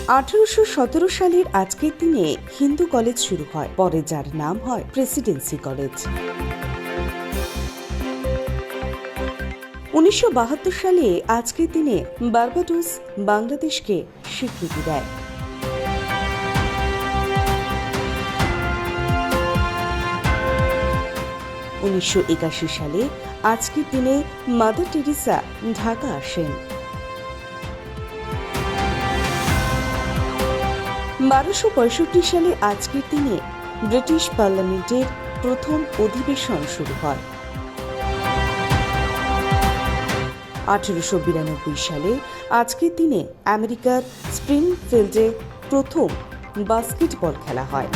1817 সালের আজকের দিনে হিন্দু কলেজ শুরু হয়, পরে যার নাম হয় প্রেসিডেন্সি কলেজ। 1972 সালে আজকের দিনে বার্বাডোস বাংলাদেশকে স্বীকৃতি দেয়। 1981 সালে আজকের দিনে মাদার টেরেসা ঢাকা আসেন। 1265 সালে আজকের দিনে ব্রিটিশ পার্লামেন্টের প্রথম অধিবেশন শুরু হয়। 1892 সালে আজকের দিনে আমেরিকার স্প্রিংফিল্ডে প্রথম বাস্কেটবল খেলা হয়।